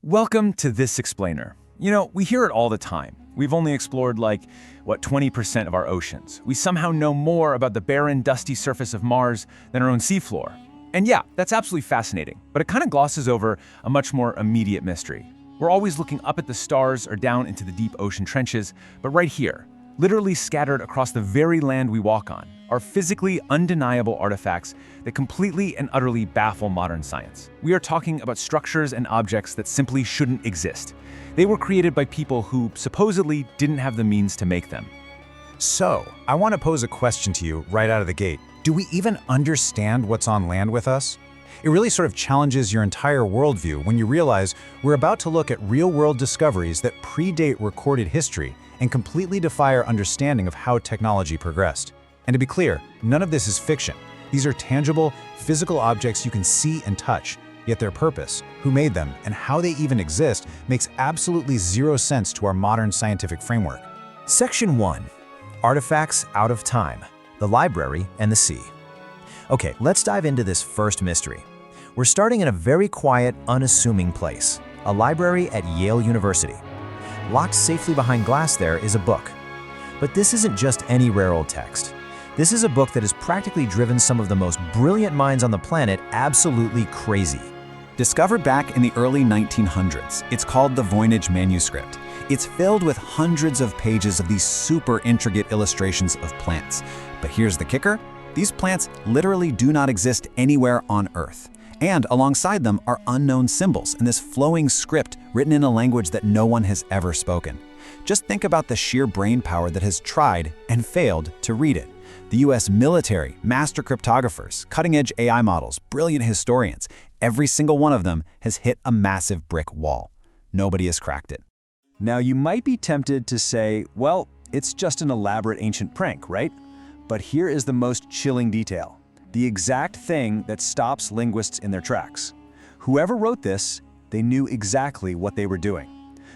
Welcome to This Explainer. We hear it all the time. We've only explored 20% of our oceans. We somehow know more about the barren, dusty surface of Mars than our own seafloor. And yeah, that's absolutely fascinating, but it kind of glosses over a much more immediate mystery. We're always looking up at the stars or down into the deep ocean trenches, but right here, literally scattered across the very land we walk on, are physically undeniable artifacts that completely and utterly baffle modern science. We are talking about structures and objects that simply shouldn't exist. They were created by people who supposedly didn't have the means to make them. So, I want to pose a question to you right out of the gate. Do we even understand what's on land with us? It really sort of challenges your entire worldview when you realize we're about to look at real-world discoveries that predate recorded history and completely defy our understanding of how technology progressed. And to be clear, none of this is fiction. These are tangible, physical objects you can see and touch, yet their purpose, who made them, and how they even exist makes absolutely zero sense to our modern scientific framework. Section 1. Artifacts out of time, the library and the sea. Okay, let's dive into this first mystery. We're starting in a very quiet, unassuming place, a library at Yale University. Locked safely behind glass there is a book. But this isn't just any rare old text. This is a book that has practically driven some of the most brilliant minds on the planet absolutely crazy. Discovered back in the early 1900s, it's called the Voynich manuscript. It's filled with hundreds of pages of these super intricate illustrations of plants. But here's the kicker: these plants literally do not exist anywhere on Earth. And alongside them are unknown symbols and this flowing script written in a language that no one has ever spoken. Just think about the sheer brain power that has tried and failed to read it. The US military, master cryptographers, cutting-edge AI models, brilliant historians, every single one of them has hit a massive brick wall. Nobody has cracked it. Now, you might be tempted to say, well, it's just an elaborate ancient prank, right? But here is the most chilling detail. The exact thing that stops linguists in their tracks. Whoever wrote this, they knew exactly what they were doing.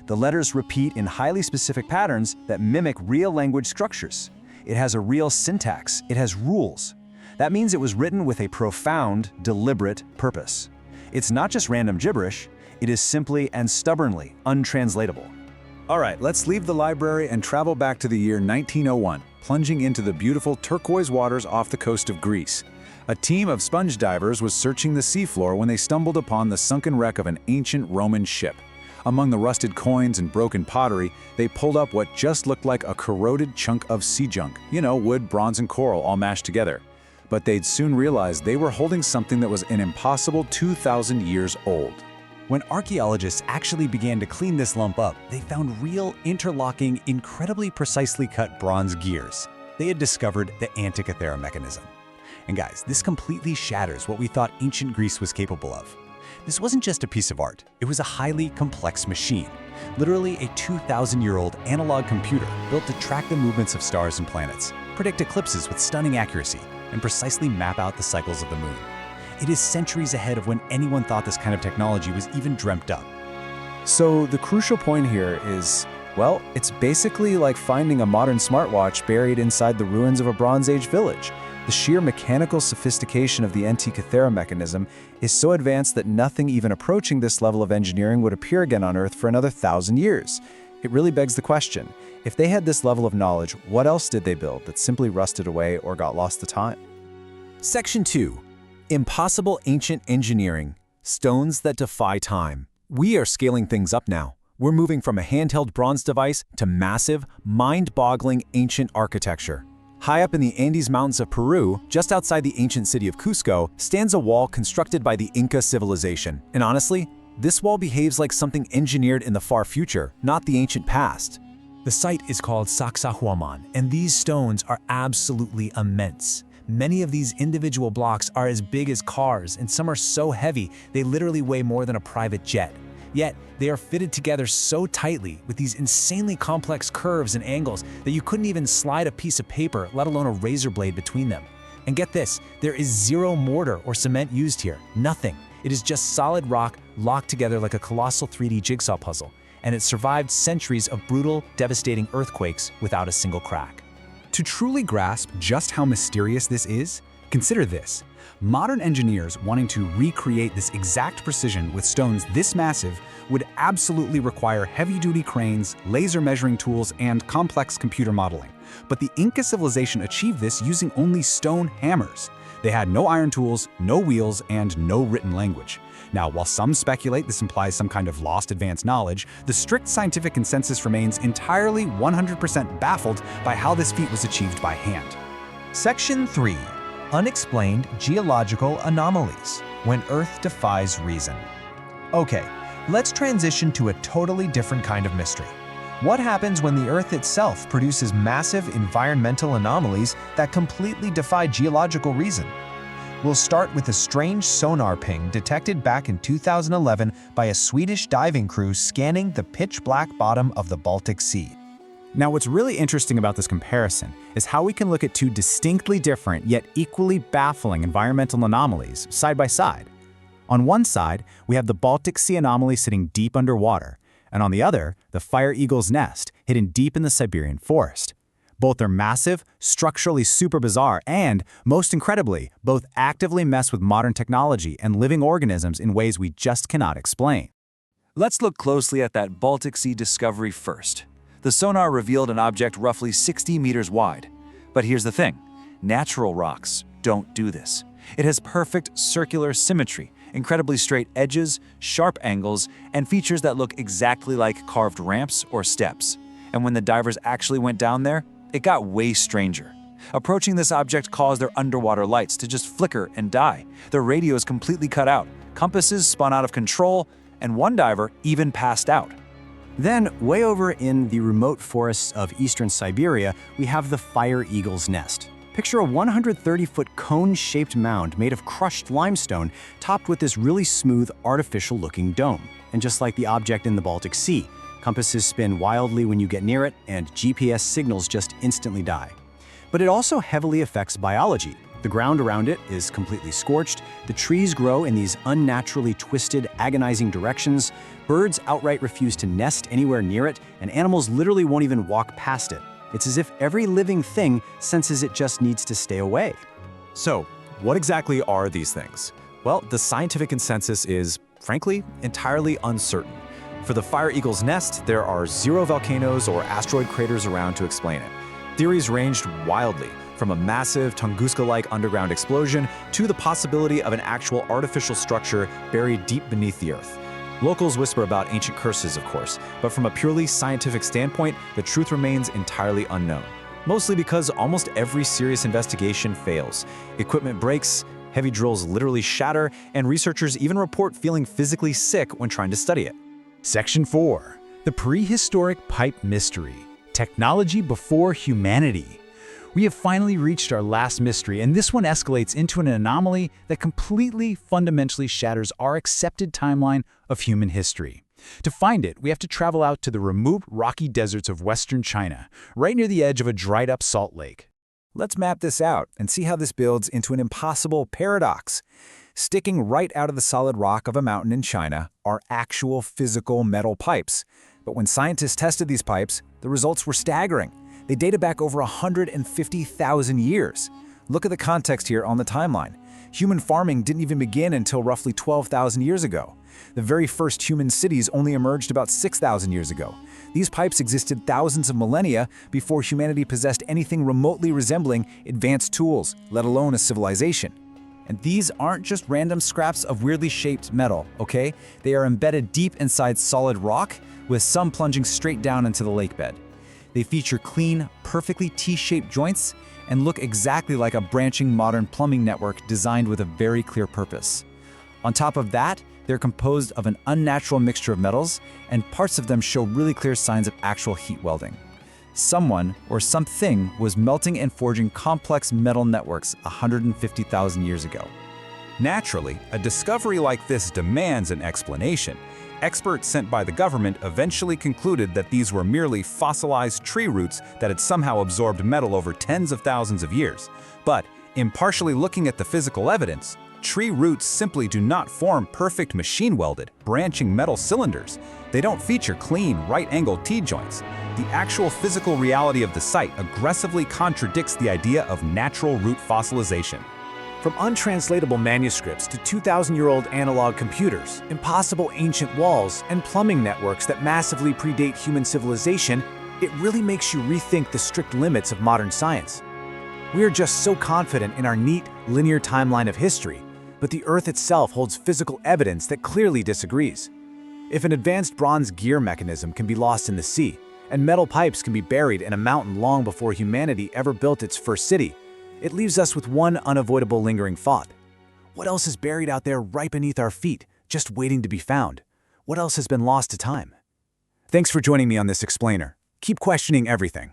The letters repeat in highly specific patterns that mimic real language structures. It has a real syntax. It has rules. That means it was written with a profound, deliberate purpose. It's not just random gibberish. It is simply and stubbornly untranslatable. All right, let's leave the library and travel back to the year 1901, plunging into the beautiful turquoise waters off the coast of Greece. A team of sponge divers was searching the seafloor when they stumbled upon the sunken wreck of an ancient Roman ship. Among the rusted coins and broken pottery, they pulled up what just looked like a corroded chunk of sea junk. Wood, bronze, and coral all mashed together. But they'd soon realize they were holding something that was an impossible 2,000 years old. When archaeologists actually began to clean this lump up, they found real, interlocking, incredibly precisely cut bronze gears. They had discovered the Antikythera mechanism. And guys, this completely shatters what we thought ancient Greece was capable of. This wasn't just a piece of art, it was a highly complex machine. Literally a 2,000-year-old analog computer built to track the movements of stars and planets, predict eclipses with stunning accuracy, and precisely map out the cycles of the moon. It is centuries ahead of when anyone thought this kind of technology was even dreamt up. So the crucial point here is, well, it's basically like finding a modern smartwatch buried inside the ruins of a Bronze Age village. The sheer mechanical sophistication of the Antikythera mechanism is so advanced that nothing even approaching this level of engineering would appear again on Earth for another 1,000 years. It really begs the question, if they had this level of knowledge, what else did they build that simply rusted away or got lost to time? Section 2. Impossible ancient engineering, stones that defy time. We are scaling things up now. We're moving from a handheld bronze device to massive, mind-boggling ancient architecture. High up in the Andes Mountains of Peru, just outside the ancient city of Cusco, stands a wall constructed by the Inca civilization. And honestly, this wall behaves like something engineered in the far future, not the ancient past. The site is called Sacsayhuaman, and these stones are absolutely immense. Many of these individual blocks are as big as cars, and some are so heavy they literally weigh more than a private jet. Yet, they are fitted together so tightly with these insanely complex curves and angles that you couldn't even slide a piece of paper, let alone a razor blade between them. And get this, there is zero mortar or cement used here, nothing. It is just solid rock locked together like a colossal 3D jigsaw puzzle, and it survived centuries of brutal, devastating earthquakes without a single crack. To truly grasp just how mysterious this is, Consider this. Modern engineers wanting to recreate this exact precision with stones this massive would absolutely require heavy-duty cranes, laser measuring tools, and complex computer modeling. But the Inca civilization achieved this using only stone hammers. They had no iron tools, no wheels, and no written language. Now, while some speculate this implies some kind of lost advanced knowledge, the strict scientific consensus remains entirely 100% baffled by how this feat was achieved by hand. Section 3. Unexplained geological anomalies, when Earth defies reason. Okay, let's transition to a totally different kind of mystery. What happens when the Earth itself produces massive environmental anomalies that completely defy geological reason? We'll start with a strange sonar ping detected back in 2011 by a Swedish diving crew scanning the pitch-black bottom of the Baltic Sea. Now, what's really interesting about this comparison is how we can look at two distinctly different yet equally baffling environmental anomalies side by side. On one side, we have the Baltic Sea anomaly sitting deep underwater, and on the other, the fire eagle's nest hidden deep in the Siberian forest. Both are massive, structurally super bizarre, and, most incredibly, both actively mess with modern technology and living organisms in ways we just cannot explain. Let's look closely at that Baltic Sea discovery first. The sonar revealed an object roughly 60 meters wide. But here's the thing, natural rocks don't do this. It has perfect circular symmetry, incredibly straight edges, sharp angles, and features that look exactly like carved ramps or steps. And when the divers actually went down there, it got way stranger. Approaching this object caused their underwater lights to just flicker and die. Their radios completely cut out, compasses spun out of control, and one diver even passed out. Then, way over in the remote forests of eastern Siberia, we have the fire eagle's nest. Picture a 130-foot cone-shaped mound made of crushed limestone, topped with this really smooth, artificial-looking dome. And just like the object in the Baltic Sea, compasses spin wildly when you get near it, and GPS signals just instantly die. But it also heavily affects biology. The ground around it is completely scorched, the trees grow in these unnaturally twisted, agonizing directions, birds outright refuse to nest anywhere near it, and animals literally won't even walk past it. It's as if every living thing senses it just needs to stay away. So, what exactly are these things? Well, the scientific consensus is, frankly, entirely uncertain. For the fire eagle's nest, there are 0 volcanoes or asteroid craters around to explain it. Theories ranged wildly, from a massive Tunguska-like underground explosion to the possibility of an actual artificial structure buried deep beneath the Earth. Locals whisper about ancient curses, of course, but from a purely scientific standpoint, the truth remains entirely unknown. Mostly because almost every serious investigation fails. Equipment breaks, heavy drills literally shatter, and researchers even report feeling physically sick when trying to study it. Section 4. The Prehistoric Pipe Mystery. Technology before humanity. We have finally reached our last mystery, and this one escalates into an anomaly that completely, fundamentally shatters our accepted timeline of human history. To find it, we have to travel out to the remote rocky deserts of western China, right near the edge of a dried-up salt lake. Let's map this out and see how this builds into an impossible paradox. Sticking right out of the solid rock of a mountain in China are actual physical metal pipes. But when scientists tested these pipes, the results were staggering. They dated back over 150,000 years. Look at the context here on the timeline. Human farming didn't even begin until roughly 12,000 years ago. The very first human cities only emerged about 6,000 years ago. These pipes existed thousands of millennia before humanity possessed anything remotely resembling advanced tools, let alone a civilization. And these aren't just random scraps of weirdly shaped metal, okay? They are embedded deep inside solid rock, with some plunging straight down into the lake bed. They feature clean, perfectly T-shaped joints and look exactly like a branching modern plumbing network designed with a very clear purpose. On top of that, they're composed of an unnatural mixture of metals, and parts of them show really clear signs of actual heat welding. Someone or something was melting and forging complex metal networks 150,000 years ago. Naturally, a discovery like this demands an explanation. Experts sent by the government eventually concluded that these were merely fossilized tree roots that had somehow absorbed metal over tens of thousands of years. But, impartially looking at the physical evidence, tree roots simply do not form perfect machine-welded, branching metal cylinders. They don't feature clean, right-angled T-joints. The actual physical reality of the site aggressively contradicts the idea of natural root fossilization. From untranslatable manuscripts to 2,000-year-old analog computers, impossible ancient walls, and plumbing networks that massively predate human civilization, it really makes you rethink the strict limits of modern science. We are just so confident in our neat, linear timeline of history, but the Earth itself holds physical evidence that clearly disagrees. If an advanced bronze gear mechanism can be lost in the sea, and metal pipes can be buried in a mountain long before humanity ever built its first city, it leaves us with one unavoidable lingering thought. What else is buried out there right beneath our feet, just waiting to be found? What else has been lost to time? Thanks for joining me on this explainer. Keep questioning everything.